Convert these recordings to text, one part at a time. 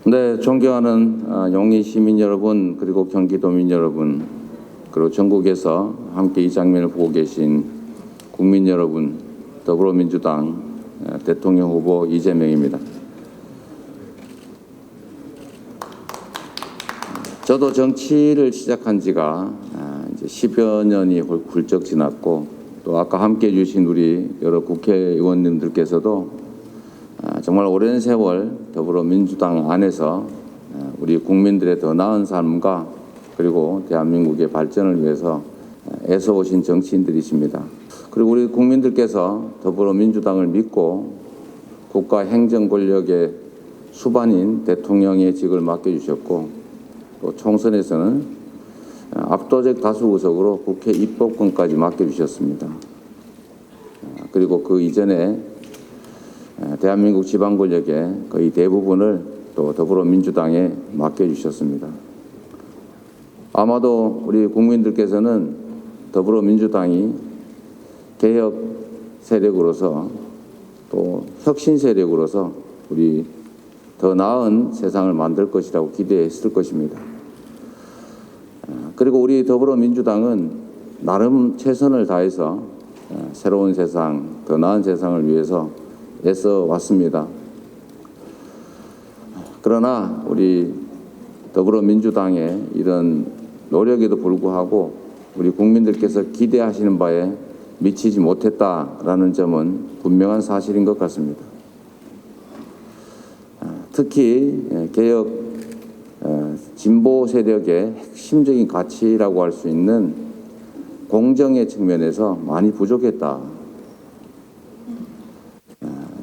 네, 존경하는 용인 시민 여러분, 그리고 경기도민 여러분, 그리고 전국에서 함께 이 장면을 보고 계신 국민 여러분, 더불어민주당 대통령 후보 이재명입니다. 저도 정치를 시작한 지가 이제 10여 년이 훌쩍 지났고, 또 아까 함께 해주신 우리 여러 국회의원님들께서도 정말 오랜 세월 더불어민주당 안에서 우리 국민들의 더 나은 삶과 그리고 대한민국의 발전을 위해서 애써오신 정치인들이십니다. 그리고 우리 국민들께서 더불어민주당을 믿고 국가 행정 권력의 수반인 대통령의 직을 맡겨주셨고, 또 총선에서는 압도적 다수 의석으로 국회 입법권까지 맡겨주셨습니다. 그리고 그 이전에 대한민국 지방 권력의 거의 대부분을 또 더불어민주당에 맡겨주셨습니다. 아마도 우리 국민들께서는 더불어민주당이 개혁 세력으로서 또 혁신 세력으로서 우리 더 나은 세상을 만들 것이라고 기대했을 것입니다. 그리고 우리 더불어민주당은 나름 최선을 다해서 새로운 세상, 더 나은 세상을 위해서 애써 왔습니다. 그러나 우리 더불어민주당의 이런 노력에도 불구하고 우리 국민들께서 기대하시는 바에 미치지 못했다라는 점은 분명한 사실인 것 같습니다. 특히 개혁 진보 세력의 핵심적인 가치라고 할 수 있는 공정의 측면에서 많이 부족했다.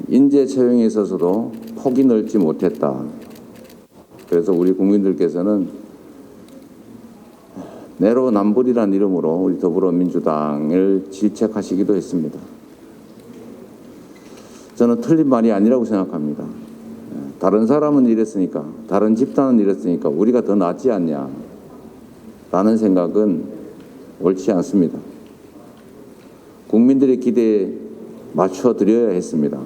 인재 채용에 있어서도 폭이 넓지 못했다. 그래서 우리 국민들께서는 내로남불이라는 이름으로 우리 더불어민주당을 질책하시기도 했습니다. 저는 틀린 말이 아니라고 생각합니다. 다른 사람은 이랬으니까, 다른 집단은 이랬으니까 우리가 더 낫지 않냐 라는 생각은 옳지 않습니다. 국민들의 기대에 맞춰드려야 했습니다.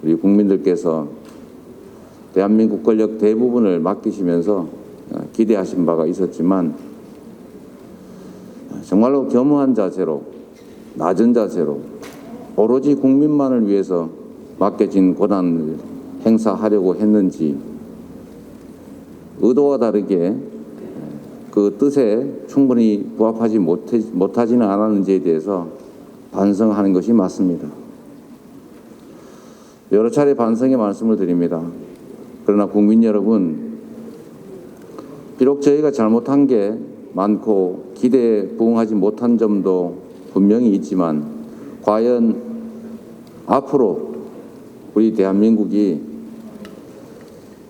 우리 국민들께서 대한민국 권력 대부분을 맡기시면서 기대하신 바가 있었지만 정말로 겸허한 자세로, 낮은 자세로 오로지 국민만을 위해서 맡겨진 권한을 행사하려고 했는지 의도와 다르게 그 뜻에 충분히 부합하지 못하지는 않았는지에 대해서 반성하는 것이 맞습니다. 여러 차례 반성의 말씀을 드립니다. 그러나 국민 여러분, 비록 저희가 잘못한 게 많고 기대에 부응하지 못한 점도 분명히 있지만 과연 앞으로 우리 대한민국이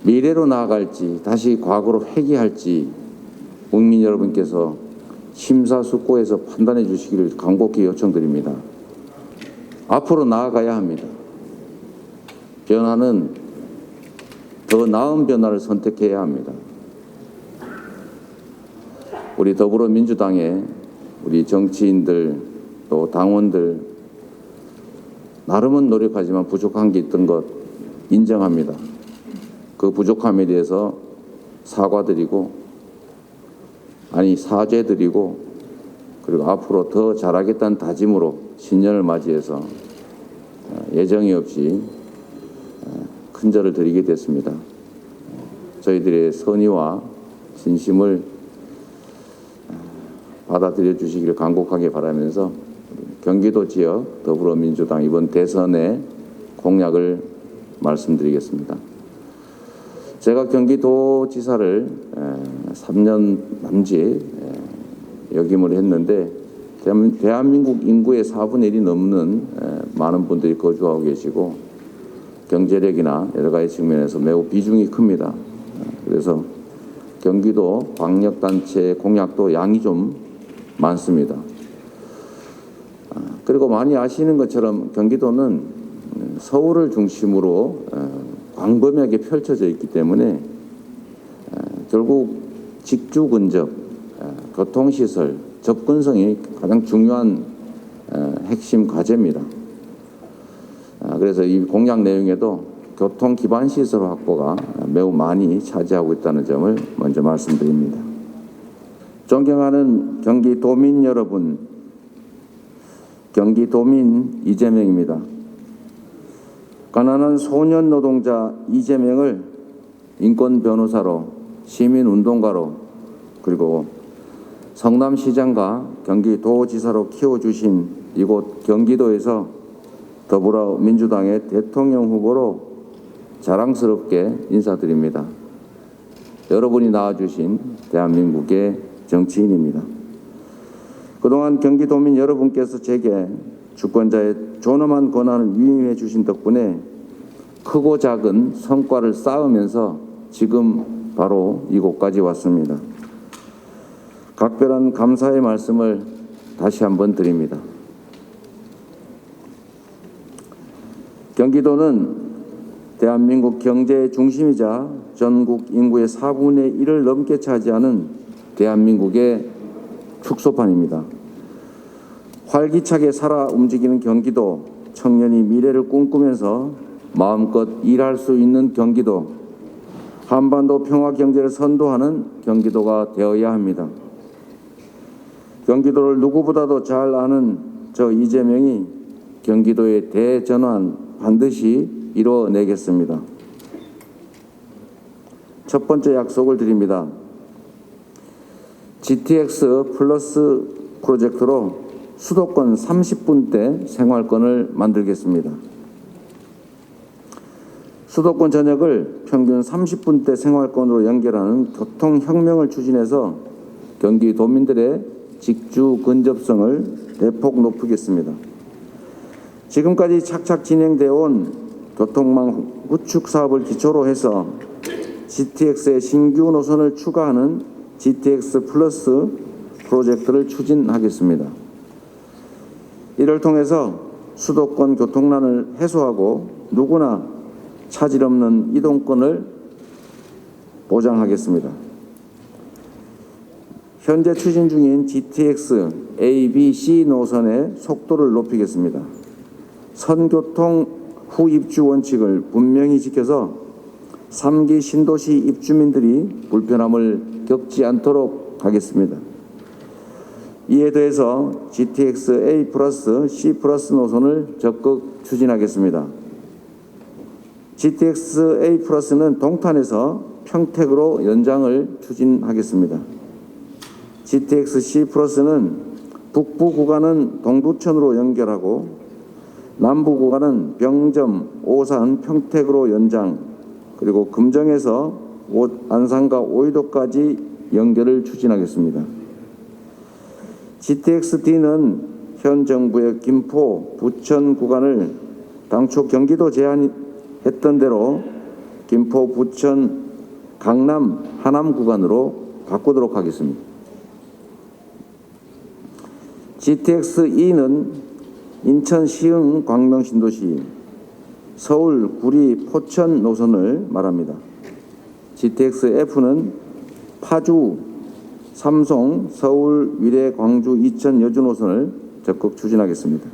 미래로 나아갈지 다시 과거로 회귀할지 국민 여러분께서 심사숙고해서 판단해 주시기를 간곡히 요청드립니다. 앞으로 나아가야 합니다. 변화는 더 나은 변화를 선택해야 합니다. 우리 더불어민주당의 우리 정치인들 또 당원들 나름은 노력하지만 부족한 게 있던 것 인정합니다. 그 부족함에 대해서 사죄드리고 그리고 앞으로 더 잘하겠다는 다짐으로 신년을 맞이해서 예정이 없이 큰절을 드리게 됐습니다. 저희들의 선의와 진심을 받아들여 주시기를 간곡하게 바라면서 경기도 지역 더불어민주당 이번 대선의 공약을 말씀드리겠습니다. 제가 경기도지사를 3년 남짓 역임을 했는데 대한민국 인구의 4분의 1이 넘는 많은 분들이 거주하고 계시고 경제력이나 여러 가지 측면에서 매우 비중이 큽니다. 그래서 경기도 광역단체 공약도 양이 좀 많습니다. 그리고 많이 아시는 것처럼 경기도는 서울을 중심으로 광범위하게 펼쳐져 있기 때문에 결국 직주 근접, 교통시설, 접근성이 가장 중요한 핵심 과제입니다. 그래서 이 공약 내용에도 교통 기반 시설 확보가 매우 많이 차지하고 있다는 점을 먼저 말씀드립니다. 존경하는 경기도민 여러분, 경기도민 이재명입니다. 가난한 소년 노동자 이재명을 인권 변호사로, 시민운동가로, 그리고 성남시장과 경기도지사로 키워주신 이곳 경기도에서 더불어민주당의 대통령 후보로 자랑스럽게 인사드립니다. 여러분이 낳아주신 대한민국의 정치인입니다. 그동안 경기도민 여러분께서 제게 주권자의 존엄한 권한을 위임해 주신 덕분에 크고 작은 성과를 쌓으면서 지금 바로 이곳까지 왔습니다. 각별한 감사의 말씀을 다시 한번 드립니다. 경기도는 대한민국 경제의 중심이자 전국 인구의 4분의 1을 넘게 차지하는 대한민국의 축소판입니다. 활기차게 살아 움직이는 경기도, 청년이 미래를 꿈꾸면서 마음껏 일할 수 있는 경기도, 한반도 평화 경제를 선도하는 경기도가 되어야 합니다. 경기도를 누구보다도 잘 아는 저 이재명이 경기도의 대전환 반드시 이뤄내겠습니다. 첫 번째 약속을 드립니다. GTX 플러스 프로젝트로 수도권 30분대 생활권을 만들겠습니다. 수도권 전역을 평균 30분대 생활권으로 연결하는 교통혁명을 추진해서 경기도민들의 직주 근접성을 대폭 높이겠습니다. 지금까지 착착 진행되어 온 교통망 구축 사업을 기초로 해서 GTX의 신규 노선을 추가하는 GTX 플러스 프로젝트를 추진하겠습니다. 이를 통해서 수도권 교통난을 해소하고 누구나 차질 없는 이동권을 보장하겠습니다. 현재 추진 중인 GTX A, B, C 노선의 속도를 높이겠습니다. 선교통 후 입주 원칙을 분명히 지켜서 3기 신도시 입주민들이 불편함을 겪지 않도록 하겠습니다. 이에 더해서 GTX A 플러스 C 플러스 노선을 적극 추진하겠습니다. GTX A 플러스는 동탄에서 평택으로 연장을 추진하겠습니다. GTX C 플러스는 북부 구간은 동두천으로 연결하고 남부 구간은 병점, 오산, 평택으로 연장, 그리고 금정에서 안산과 오이도까지 연결을 추진하겠습니다. GTX-D는 현 정부의 김포, 부천 구간을 당초 경기도 제안했던 대로 김포, 부천, 강남, 하남 구간으로 바꾸도록 하겠습니다. GTX-E는 인천, 시흥, 광명 신도시, 서울, 구리, 포천 노선을 말합니다. GTX-F는 파주, 삼송, 서울, 위례, 광주, 이천, 여주 노선을 적극 추진하겠습니다.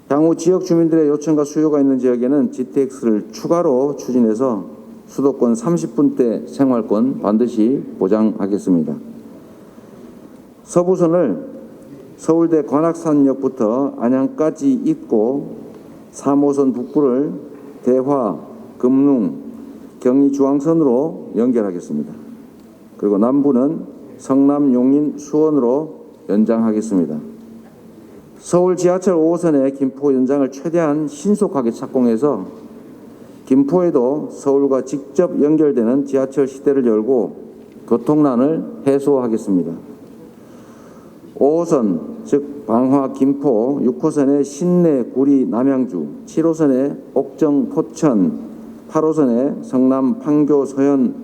향후 지역 주민들의 요청과 수요가 있는 지역에는 GTX를 추가로 추진해서 수도권 30분대 생활권 반드시 보장하겠습니다. 서부선을 서울대 관악산역부터 안양까지 잇고 3호선 북부를 대화, 금융, 경의 중앙선으로 연결하겠습니다. 그리고 남부는 성남, 용인, 수원으로 연장하겠습니다. 서울 지하철 5호선의 김포 연장을 최대한 신속하게 착공해서 김포에도 서울과 직접 연결되는 지하철 시대를 열고 교통난을 해소하겠습니다. 5호선, 즉 방화, 김포, 6호선의 신내, 구리, 남양주, 7호선의 옥정, 포천, 8호선의 성남, 판교, 서현,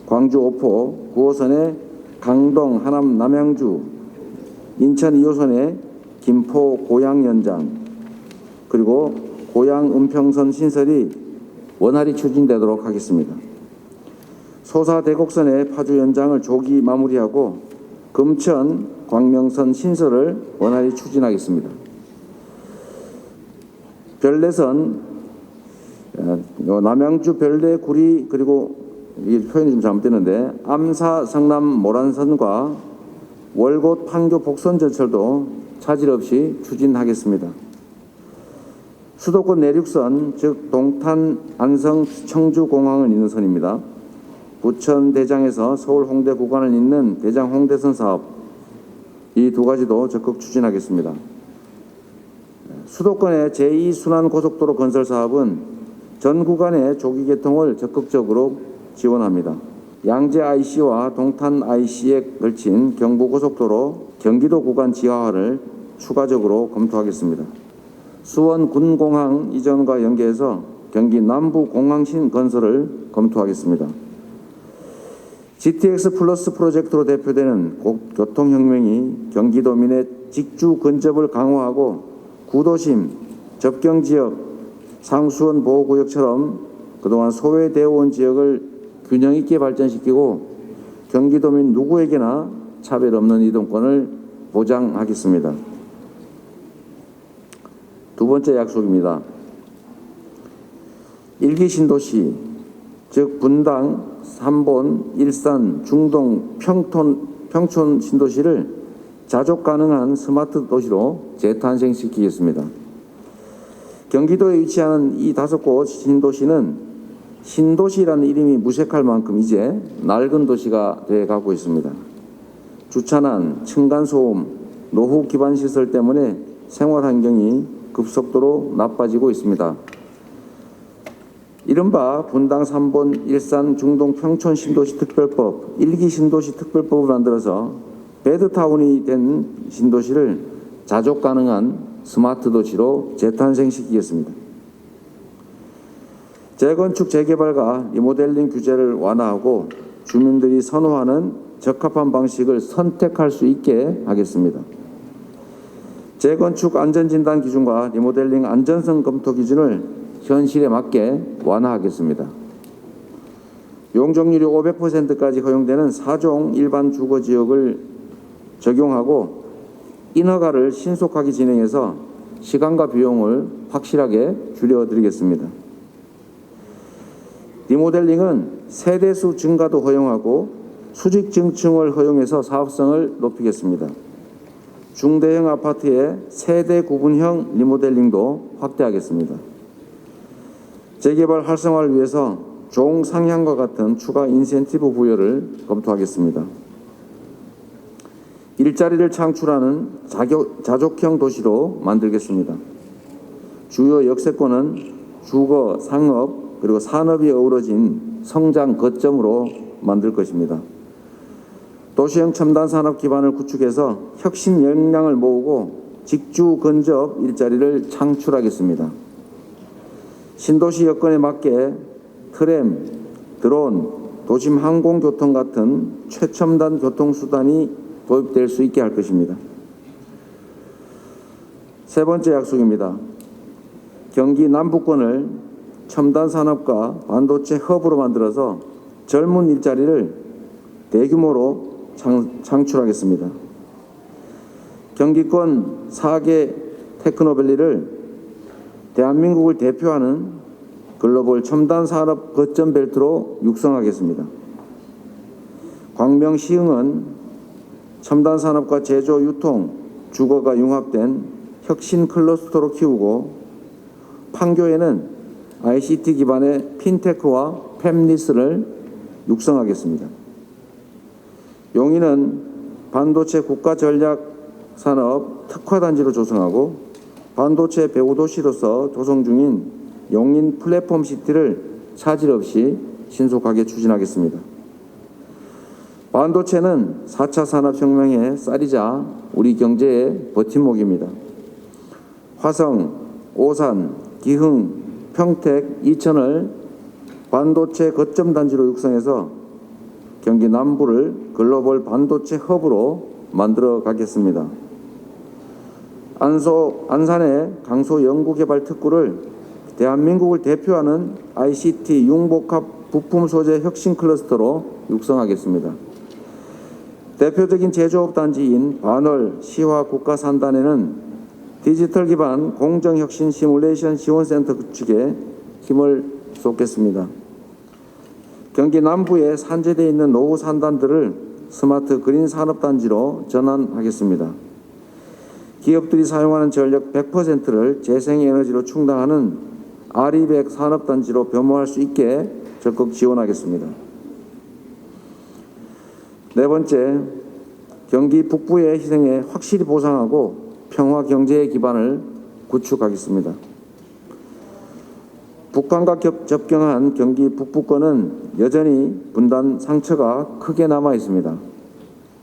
광주, 오포, 9호선의 강동, 하남, 남양주, 인천 2호선의 김포, 고양 연장, 그리고 고양, 은평선 신설이 원활히 추진되도록 하겠습니다. 소사, 대곡선의 파주 연장을 조기 마무리하고 금천, 광명선 신설을 원활히 추진하겠습니다. 별내선 요 남양주 별내 구리 그리고 이 표현이 좀 잘못되는데 암사 성남 모란선과 월곶 판교 복선 전철도 차질 없이 추진하겠습니다. 수도권 내륙선 즉 동탄 안성 청주 공항을 잇는 선입니다. 부천 대장에서 서울 홍대 구간을 잇는 대장 홍대선 사업 이 두 가지도 적극 추진하겠습니다. 수도권의 제2순환 고속도로 건설 사업은 전 구간의 조기 개통을 적극적으로 지원합니다. 양재 IC와 동탄 IC에 걸친 경부고속도로 경기도 구간 지하화를 추가적으로 검토하겠습니다. 수원 군공항 이전과 연계해서 경기 남부 공항신 건설을 검토하겠습니다. GTX 플러스 프로젝트로 대표되는 교통혁명이 경기도민의 직주 근접을 강화하고 구도심, 접경지역, 상수원 보호구역처럼 그동안 소외되어온 지역을 균형 있게 발전시키고 경기도민 누구에게나 차별 없는 이동권을 보장하겠습니다. 두 번째 약속입니다. 일기 신도시, 즉 분당, 삼본, 일산, 중동, 평촌 신도시를 자족 가능한 스마트 도시로 재탄생시키겠습니다. 경기도에 위치하는 이 5곳 신도시는 신도시라는 이름이 무색할 만큼 이제 낡은 도시가 되어가고 있습니다. 주차난, 층간소음, 노후 기반 시설 때문에 생활 환경이 급속도로 나빠지고 있습니다. 이른바 분당, 삼본, 일산, 중동, 평촌 신도시 특별법, 일기 신도시 특별법을 만들어서 배드타운이 된 신도시를 자족 가능한 스마트 도시로 재탄생시키겠습니다. 재건축, 재개발과 리모델링 규제를 완화하고 주민들이 선호하는 적합한 방식을 선택할 수 있게 하겠습니다. 재건축 안전진단 기준과 리모델링 안전성 검토 기준을 현실에 맞게 완화하겠습니다. 용적률이 500%까지 허용되는 4종 일반 주거지역을 적용하고 인허가를 신속하게 진행해서 시간과 비용을 확실하게 줄여드리겠습니다. 리모델링은 세대수 증가도 허용하고 수직 증층을 허용해서 사업성을 높이겠습니다. 중대형 아파트의 세대 구분형 리모델링도 확대하겠습니다. 재개발 활성화를 위해서 종상향과 같은 추가 인센티브 부여를 검토하겠습니다. 일자리를 창출하는 자족형 도시로 만들겠습니다. 주요 역세권은 주거, 상업, 그리고 산업이 어우러진 성장 거점으로 만들 것입니다. 도시형 첨단 산업 기반을 구축해서 혁신 역량을 모으고 직주 근접 일자리를 창출하겠습니다. 신도시 여건에 맞게 트램, 드론, 도심 항공교통 같은 최첨단 교통수단이 도입될 수 있게 할 것입니다. 세 번째 약속입니다. 경기 남부권을 첨단 산업과 반도체 허브로 만들어서 젊은 일자리를 대규모로 창출하겠습니다. 경기권 4개 테크노밸리를 대한민국을 대표하는 글로벌 첨단 산업 거점 벨트로 육성하겠습니다. 광명 시흥은 첨단 산업과 제조, 유통, 주거가 융합된 혁신 클러스터로 키우고 판교에는 ICT 기반의 핀테크와 팹리스를 육성하겠습니다. 용인은 반도체 국가전략산업 특화단지로 조성하고 반도체 배후도시로서 조성 중인 용인 플랫폼시티를 차질 없이 신속하게 추진하겠습니다. 반도체는 4차 산업혁명의 쌀이자 우리 경제의 버팀목입니다. 화성, 오산, 기흥, 평택, 이천을 반도체 거점 단지로 육성해서 경기 남부를 글로벌 반도체 허브로 만들어 가겠습니다. 안산의 강소 연구개발 특구를 대한민국을 대표하는 ICT 융복합 부품 소재 혁신 클러스터로 육성하겠습니다. 대표적인 제조업 단지인 반월 시화 국가산단에는 디지털 기반 공정혁신 시뮬레이션 지원센터 구축에 힘을 쏟겠습니다. 경기 남부에 산재되어 있는 노후 산단들을 스마트 그린 산업단지로 전환하겠습니다. 기업들이 사용하는 전력 100%를 재생에너지로 충당하는 RE100 산업단지로 변모할 수 있게 적극 지원하겠습니다. 네 번째, 경기 북부의 희생에 확실히 보상하고 평화 경제의 기반을 구축하겠습니다. 북한과 접경한 경기 북부권은 여전히 분단 상처가 크게 남아 있습니다.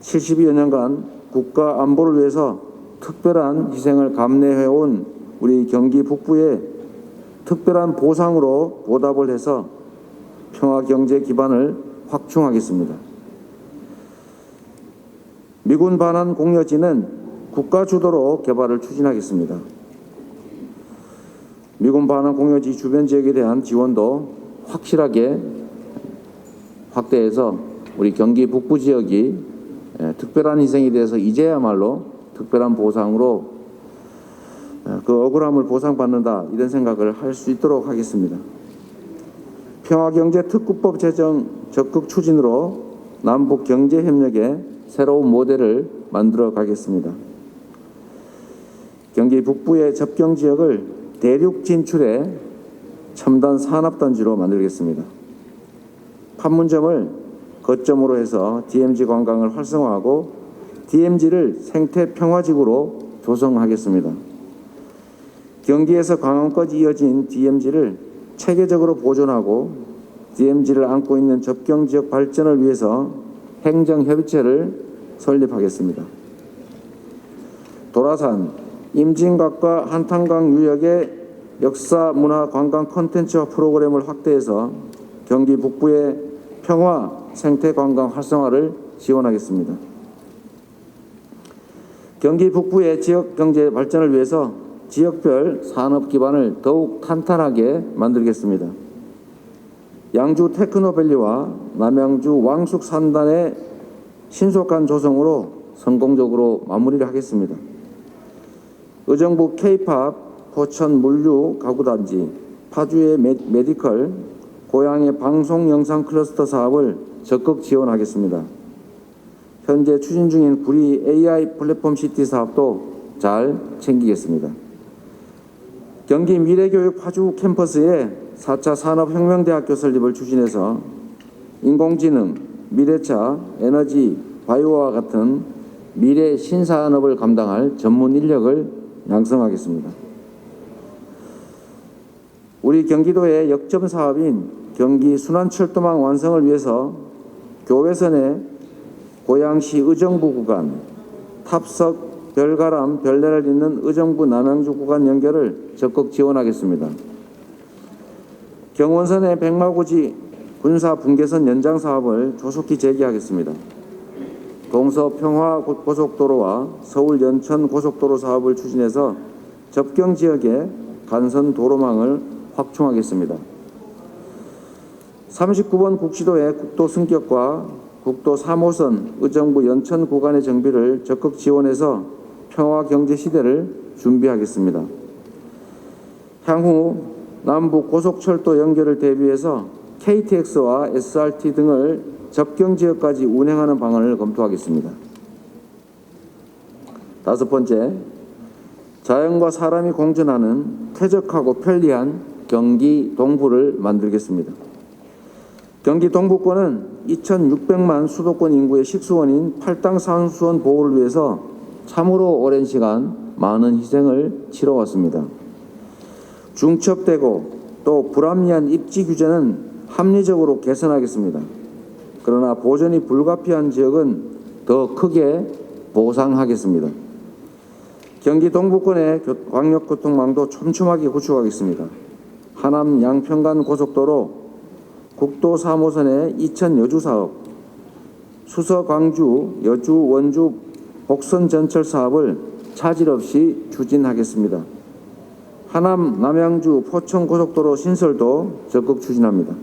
72여 년간 국가 안보를 위해서 특별한 희생을 감내해온 우리 경기 북부에 특별한 보상으로 보답을 해서 평화 경제 기반을 확충하겠습니다. 미군 반환 공여지는 국가 주도로 개발을 추진하겠습니다. 미군 반환 공여지 주변 지역에 대한 지원도 확실하게 확대해서 우리 경기 북부 지역이 특별한 희생에 대해서 이제야말로 특별한 보상으로 그 억울함을 보상받는다, 이런 생각을 할 수 있도록 하겠습니다. 평화경제특구법 제정 적극 추진으로 남북 경제협력의 새로운 모델을 만들어 가겠습니다. 경기 북부의 접경 지역을 대륙 진출의 첨단 산업단지로 만들겠습니다. 판문점을 거점으로 해서 DMZ 관광을 활성화하고 DMZ를 생태평화지구로 조성하겠습니다. 경기에서 강원까지 이어진 DMZ를 체계적으로 보존하고 DMZ를 안고 있는 접경지역 발전을 위해서 행정협의체를 설립하겠습니다. 도라산, 임진각과 한탄강 유역의 역사, 문화, 관광 콘텐츠와 프로그램을 확대해서 경기 북부의 평화, 생태 관광 활성화를 지원하겠습니다. 경기 북부의 지역 경제 발전을 위해서 지역별 산업 기반을 더욱 탄탄하게 만들겠습니다. 양주 테크노밸리와 남양주 왕숙 산단의 신속한 조성으로 성공적으로 마무리를 하겠습니다. 의정부 K-팝, 포천 물류 가구단지, 파주의 메디컬, 고양의 방송 영상 클러스터 사업을 적극 지원하겠습니다. 현재 추진 중인 구리 AI 플랫폼 시티 사업도 잘 챙기겠습니다. 경기 미래교육 파주 캠퍼스에 4차 산업혁명대학교 설립을 추진해서 인공지능, 미래차, 에너지, 바이오와 같은 미래 신산업을 감당할 전문 인력을 양성하겠습니다. 우리 경기도의 역점 사업인 경기 순환철도망 완성을 위해서 교외선의 고양시 의정부 구간, 탑석, 별가람, 별내를 잇는 의정부 남양주 구간 연결을 적극 지원하겠습니다. 경원선의 백마고지 군사 분계선 연장 사업을 조속히 재개하겠습니다. 동서 평화고속도로와 서울 연천 고속도로 사업을 추진해서 접경 지역의 간선 도로망을 확충하겠습니다. 39번 국시도의 국도 승격과 국도 3호선 의정부 연천 구간의 정비를 적극 지원해서 평화 경제 시대를 준비하겠습니다. 향후 남북 고속철도 연결을 대비해서 KTX와 SRT 등을 접경 지역까지 운행하는 방안을 검토하겠습니다. 다섯 번째, 자연과 사람이 공존하는 쾌적하고 편리한 경기 동부를 만들겠습니다. 경기 동부권은 2,600만 수도권 인구의 식수원인 팔당 산수원 보호를 위해서 참으로 오랜 시간 많은 희생을 치러왔습니다. 중첩되고 또 불합리한 입지 규제는 합리적으로 개선하겠습니다. 그러나 보존이 불가피한 지역은 더 크게 보상하겠습니다. 경기 동부권의 광역교통망도 촘촘하게 구축하겠습니다. 하남 양평간 고속도로, 국도 3호선의 이천 여주 사업, 수서 광주, 여주, 원주 복선 전철 사업을 차질 없이 추진하겠습니다. 하남 남양주 포천 고속도로 신설도 적극 추진합니다.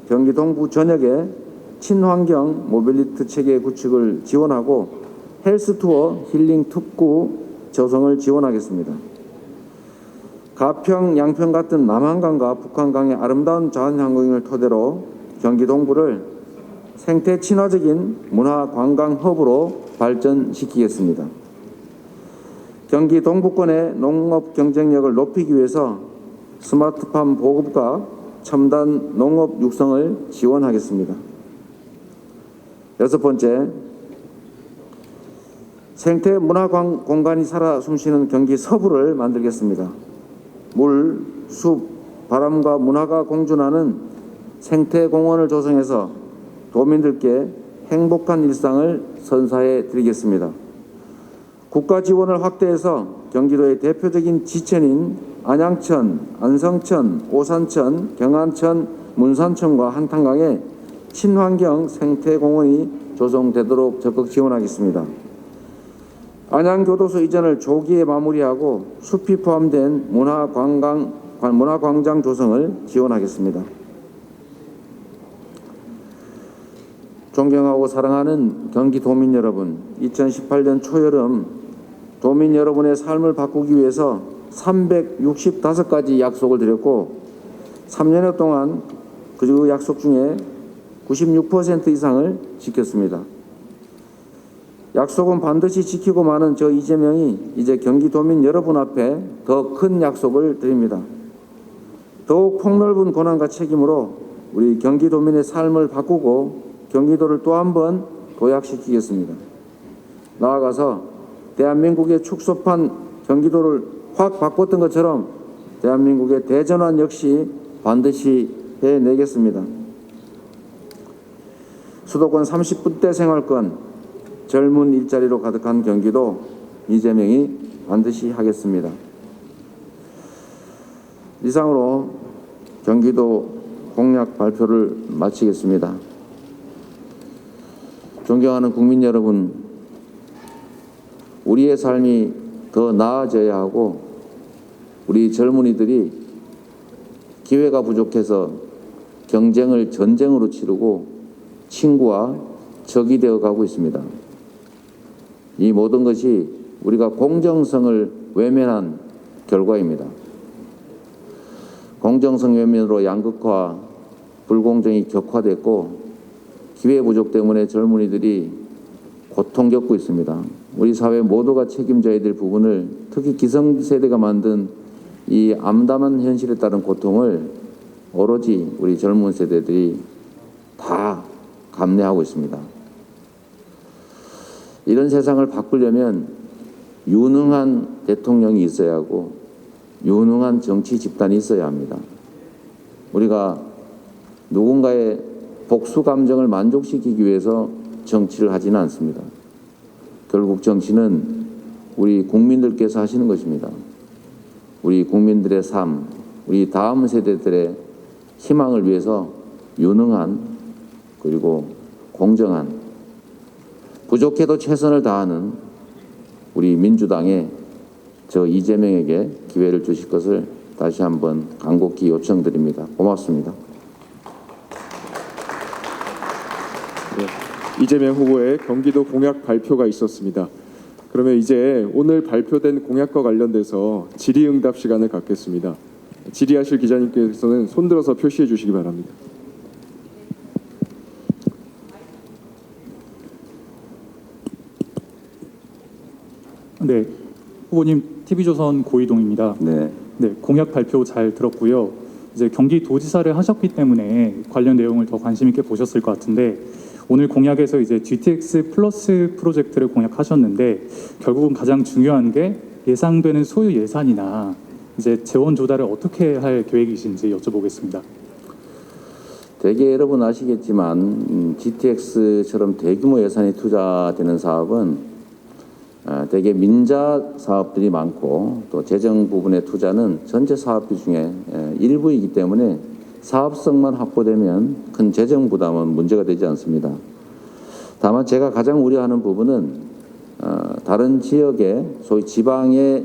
경기 동부 전역에 친환경 모빌리티 체계 구축을 지원하고 헬스투어 힐링 특구 조성을 지원하겠습니다. 가평, 양평 같은 남한강과 북한강의 아름다운 자연환경을 토대로 경기 동부를 생태 친화적인 문화 관광 허브로 발전시키겠습니다. 경기 동부권의 농업 경쟁력을 높이기 위해서 스마트팜 보급과 첨단 농업 육성을 지원하겠습니다. 6번째, 생태 문화 공간이 살아 숨쉬는 경기 서부를 만들겠습니다. 물, 숲, 바람과 문화가 공존하는 생태 공원을 조성해서 도민들께 행복한 일상을 선사해 드리겠습니다. 국가 지원을 확대해서 경기도의 대표적인 지천인 안양천, 안성천, 오산천, 경안천, 문산천과 한탄강에 친환경 생태공원이 조성되도록 적극 지원하겠습니다. 안양교도소 이전을 조기에 마무리하고 숲이 포함된 문화광장 조성을 지원하겠습니다. 존경하고 사랑하는 경기도민 여러분, 2018년 초여름 도민 여러분의 삶을 바꾸기 위해서 365가지 약속을 드렸고 3년여 동안 그 약속 중에 96% 이상을 지켰습니다. 약속은 반드시 지키고 마는 저 이재명이 이제 경기도민 여러분 앞에 더 큰 약속을 드립니다. 더욱 폭넓은 권한과 책임으로 우리 경기도민의 삶을 바꾸고 경기도를 또 한 번 도약시키겠습니다. 나아가서 대한민국의 축소판 경기도를 확 바꿨던 것처럼 대한민국의 대전환 역시 반드시 해내겠습니다. 수도권 30분대 생활권, 젊은 일자리로 가득한 경기도 이재명이 반드시 하겠습니다. 이상으로 경기도 공약 발표를 마치겠습니다. 존경하는 국민 여러분, 우리의 삶이 더 나아져야 하고 우리 젊은이들이 기회가 부족해서 경쟁을 전쟁으로 치르고 친구와 적이 되어 가고 있습니다. 이 모든 것이 우리가 공정성을 외면한 결과입니다. 공정성 외면으로 양극화, 불공정이 격화됐고 기회 부족 때문에 젊은이들이 고통 겪고 있습니다. 우리 사회 모두가 책임져야 될 부분을 특히 기성세대가 만든 이 암담한 현실에 따른 고통을 오로지 우리 젊은 세대들이 다 감내하고 있습니다. 이런 세상을 바꾸려면 유능한 대통령이 있어야 하고 유능한 정치 집단이 있어야 합니다. 우리가 누군가의 복수 감정을 만족시키기 위해서 정치를 하지는 않습니다. 결국 정치는 우리 국민들께서 하시는 것입니다. 우리 국민들의 삶, 우리 다음 세대들의 희망을 위해서 유능한 그리고 공정한 부족해도 최선을 다하는 우리 민주당의 저 이재명에게 기회를 주실 것을 다시 한번 간곡히 요청드립니다. 고맙습니다. 네, 이재명 후보의 경기도 공약 발표가 있었습니다. 그러면 이제 오늘 발표된 공약과 관련돼서 질의응답 시간을 갖겠습니다. 질의하실 기자님께서는 손들어서 표시해 주시기 바랍니다. 네, 후보님 TV조선 고이동입니다. 네. 네, 공약 발표 잘 들었고요. 이제 경기도지사를 하셨기 때문에 관련 내용을 더 관심 있게 보셨을 것 같은데 오늘 공약에서 이제 GTX 플러스 프로젝트를 공약하셨는데 결국은 가장 중요한 게 예상되는 소요 예산이나 이제 재원 조달을 어떻게 할 계획이신지 여쭤보겠습니다. 대개 여러분 아시겠지만 GTX처럼 대규모 예산이 투자되는 사업은 대개 민자 사업들이 많고 또 재정 부분의 투자는 전체 사업비 중에 일부이기 때문에 사업성만 확보되면 큰 재정 부담은 문제가 되지 않습니다. 다만 제가 가장 우려하는 부분은 다른 지역의 소위 지방의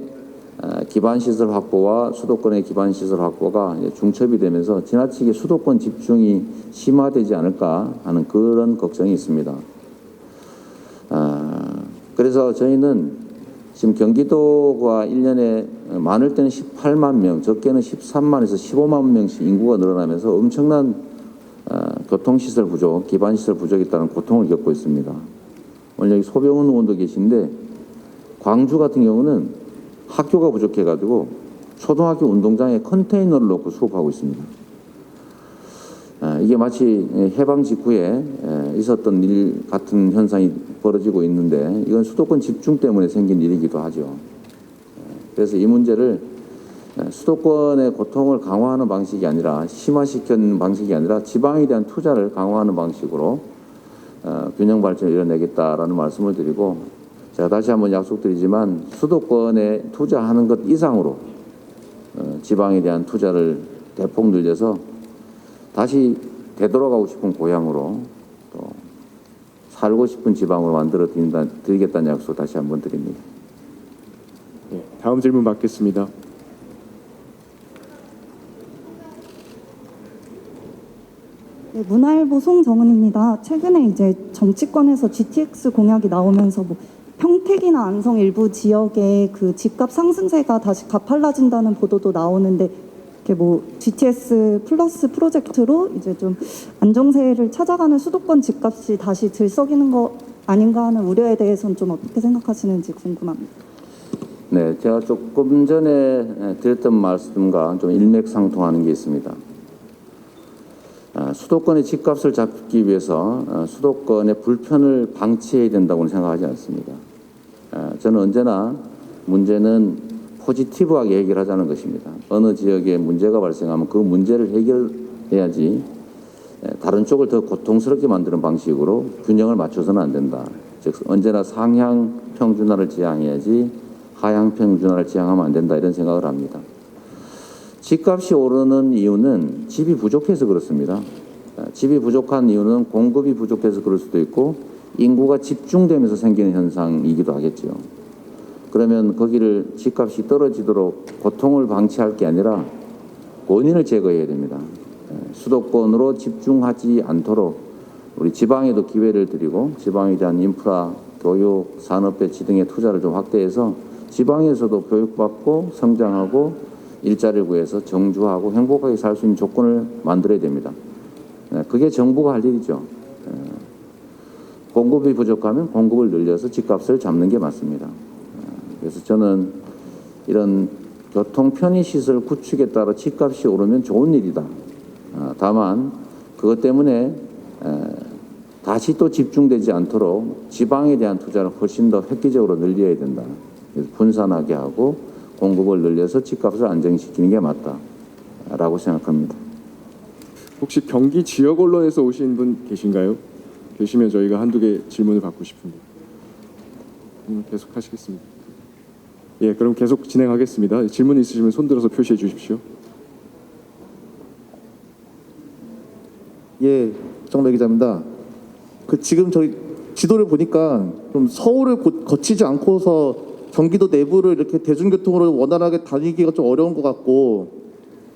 기반시설 확보와 수도권의 기반시설 확보가 중첩이 되면서 지나치게 수도권 집중이 심화되지 않을까 하는 그런 걱정이 있습니다. 그래서 저희는 지금 경기도가 1년에 많을 때는 18만 명, 적게는 13만에서 15만 명씩 인구가 늘어나면서 엄청난 교통시설 부족, 기반시설 부족에 따른 고통을 겪고 있습니다. 오늘 여기 소병훈 의원도 계신데 광주 같은 경우는 학교가 부족해가지고 초등학교 운동장에 컨테이너를 놓고 수업하고 있습니다. 이게 마치 해방 직후에 있었던 일 같은 현상이 벌어지고 있는데 이건 수도권 집중 때문에 생긴 일이기도 하죠. 그래서 이 문제를 수도권의 고통을 강화하는 방식이 아니라 심화시키는 방식이 아니라 지방에 대한 투자를 강화하는 방식으로 균형 발전을 이뤄내겠다라는 말씀을 드리고 제가 다시 한번 약속드리지만 수도권에 투자하는 것 이상으로 지방에 대한 투자를 대폭 늘려서 다시 되돌아가고 싶은 고향으로 또 살고 싶은 지방으로 만들어 드리겠다는 약속 다시 한번 드립니다. 네, 다음 질문 받겠습니다. 네, 문화일보 송정은입니다. 최근에 이제 정치권에서 GTX 공약이 나오면서 뭐 평택이나 안성 일부 지역의 그 집값 상승세가 다시 가팔라진다는 보도도 나오는데 이렇게 뭐 GTX 플러스 프로젝트로 이제 좀 안정세를 찾아가는 수도권 집값이 다시 들썩이는 거 아닌가 하는 우려에 대해서는 좀 어떻게 생각하시는지 궁금합니다. 네, 제가 조금 전에 드렸던 말씀과 좀 일맥상통하는 게 있습니다. 수도권의 집값을 잡기 위해서 수도권의 불편을 방치해야 된다고는 생각하지 않습니다. 저는 언제나 문제는 포지티브하게 해결하자는 것입니다. 어느 지역에 문제가 발생하면 그 문제를 해결해야지 다른 쪽을 더 고통스럽게 만드는 방식으로 균형을 맞춰서는 안 된다. 즉 언제나 상향 평준화를 지향해야지 하향 평준화를 지향하면 안 된다 이런 생각을 합니다. 집값이 오르는 이유는 집이 부족해서 그렇습니다. 집이 부족한 이유는 공급이 부족해서 그럴 수도 있고 인구가 집중되면서 생기는 현상이기도 하겠죠. 그러면 거기를 집값이 떨어지도록 고통을 방치할 게 아니라 원인을 제거해야 됩니다. 수도권으로 집중하지 않도록 우리 지방에도 기회를 드리고 지방에 대한 인프라, 교육, 산업 배치 등의 투자를 좀 확대해서 지방에서도 교육받고 성장하고 일자리를 구해서 정주하고 행복하게 살 수 있는 조건을 만들어야 됩니다. 그게 정부가 할 일이죠. 공급이 부족하면 공급을 늘려서 집값을 잡는 게 맞습니다. 그래서 저는 이런 교통 편의시설 구축에 따라 집값이 오르면 좋은 일이다. 다만 그것 때문에 다시 또 집중되지 않도록 지방에 대한 투자를 훨씬 더 획기적으로 늘려야 된다. 그래서 분산하게 하고 공급을 늘려서 집값을 안정시키는 게 맞다라고 생각합니다. 혹시 경기 지역 언론에서 오신 분 계신가요? 계시면 저희가 한두 개 질문을 받고 싶습니다. 계속 하시겠습니다. 예, 그럼 계속 진행하겠습니다. 질문 있으시면 손 들어서 표시해 주십시오. 예, 정배 기자입니다. 지금 저희 지도를 보니까 좀 서울을 거치지 않고서 경기도 내부를 이렇게 대중교통으로 원활하게 다니기가 좀 어려운 것 같고,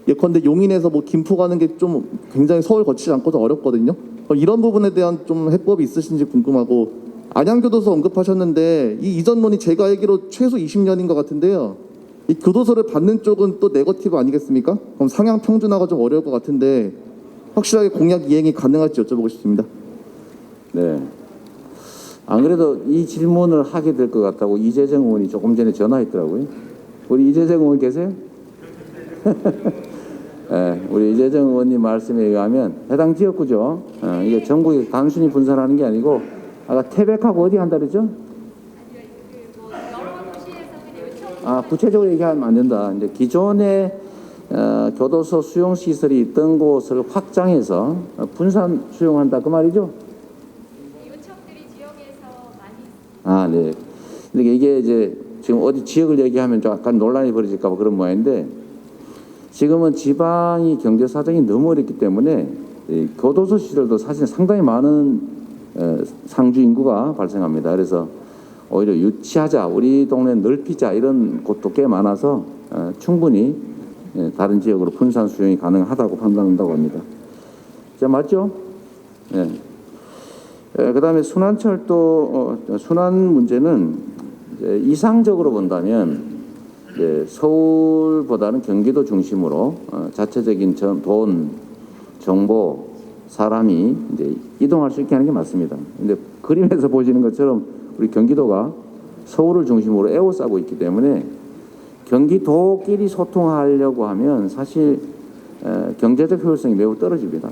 예컨대 용인에서 뭐 김포 가는 게 좀 굉장히 서울 거치지 않고서 어렵거든요. 이런 부분에 대한 좀 해법이 있으신지 궁금하고, 안양교도소 언급하셨는데 이 이전론이 제가 알기로 최소 20년인 것 같은데요. 이 교도소를 받는 쪽은 또 네거티브 아니겠습니까? 그럼 상향 평준화가 좀 어려울 것 같은데 확실하게 공약 이행이 가능할지 여쭤보고 싶습니다. 네. 안 그래도 이 질문을 하게 될 것 같다고 이재정 의원이 조금 전에 전화했더라고요. 우리 이재정 의원 계세요? 네, 우리 이재정 의원님 말씀에 의하면 해당 지역구죠. 이게 전국에 단순히 분산하는 게 아니고 아까 태백하고 어디 한다 그랬죠? 구체적으로 얘기하면 안 된다. 이제 기존에 교도소 수용 시설이 있던 곳을 확장해서 분산 수용한다 그 말이죠? 요청들이 지역에서 많이. 네. 근데 이게 이제 지금 어디 지역을 얘기하면 좀 약간 논란이 벌어질까 봐 그런 모양인데 지금은 지방이 경제 사정이 너무 어렵기 때문에 이 교도소 시설도 사실 상당히 많은 상주 인구가 발생합니다. 그래서 오히려 유치하자, 우리 동네 넓히자 이런 곳도 꽤 많아서 충분히 다른 지역으로 분산 수용이 가능하다고 판단한다고 합니다. 자, 맞죠? 네. 그다음에 순환철도 순환 문제는 이제 이상적으로 본다면 서울보다는 경기도 중심으로 자체적인 돈, 정보, 사람이 이제 이동할 수 있게 하는 게 맞습니다. 근데 그림에서 보시는 것처럼 우리 경기도가 서울을 중심으로 에워싸고 있기 때문에 경기도끼리 소통하려고 하면 사실 경제적 효율성이 매우 떨어집니다.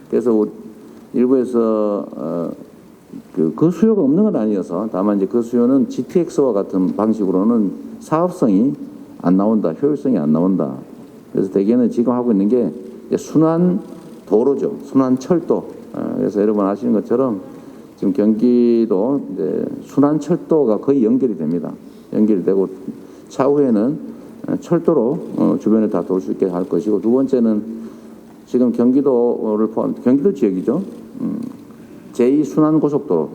그래서 일부에서 그 수요가 없는 건 아니어서 다만 이제 그 수요는 GTX와 같은 방식으로는 사업성이 안 나온다, 효율성이 안 나온다. 그래서 대개는 지금 하고 있는 게 이제 순환 도로죠, 순환 철도. 그래서 여러분 아시는 것처럼 지금 경기도 이제 순환 철도가 거의 연결이 됩니다. 연결이 되고 차후에는 철도로 주변을 다 돌 수 있게 할 것이고, 두 번째는 지금 경기도를 포함 경기도 지역이죠. 제2순환고속도로,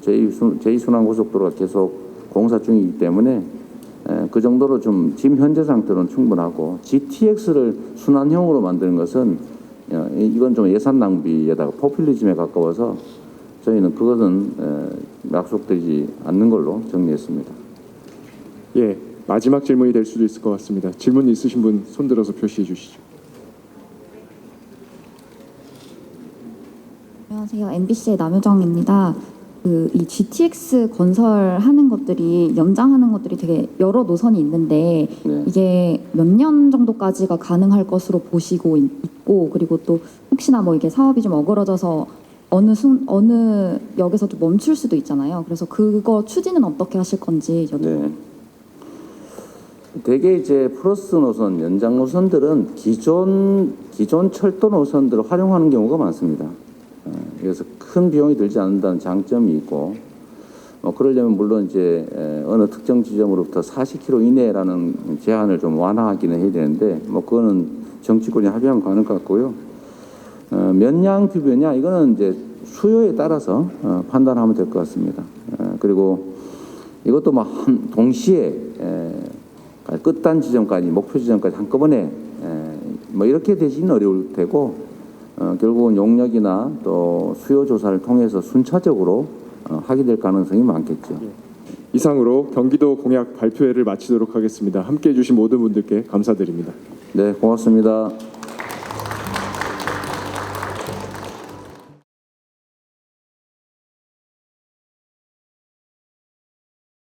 제2순환고속도로가 계속 공사 중이기 때문에 그 정도로 좀 지금 현재 상태로는 충분하고, GTX를 순환형으로 만드는 것은 이건 좀 예산 낭비에다가 포퓰리즘에 가까워서 저희는 그것은 약속되지 않는 걸로 정리했습니다. 예, 마지막 질문이 될 수도 있을 것 같습니다. 질문 있으신 분 손들어서 표시해 주시죠. 안녕하세요. MBC의 남효정입니다. 이 GTX 건설하는 것들이 연장하는 것들이 되게 여러 노선이 있는데 네. 이게 몇 년 정도까지가 가능할 것으로 보시고 있고, 그리고 또 혹시나 뭐 이게 사업이 좀 어그러져서 어느 역에서 좀 멈출 수도 있잖아요. 그래서 그거 추진은 어떻게 하실 건지 네. 대개 이제 플러스 노선, 연장 노선들은 기존 철도 노선들을 활용하는 경우가 많습니다. 그래서 큰 비용이 들지 않는다는 장점이 있고, 그러려면 물론 이제 어느 특정 지점으로부터 40km 이내라는 제한을 좀 완화하기는 해야 되는데, 그거는 정치권이 합의하면 가능할 것 같고요. 몇량 규변이냐, 이거는 이제 수요에 따라서 판단하면 될 것 같습니다. 그리고 이것도 동시에 끝단 지점까지, 목표 지점까지 한꺼번에 이렇게 되시는 어려울 테고, 결국은 용역이나 또 수요 조사를 통해서 순차적으로 하게 될 가능성이 많겠죠. 이상으로 경기도 공약 발표회를 마치도록 하겠습니다. 함께해 주신 모든 분들께 감사드립니다. 네, 고맙습니다.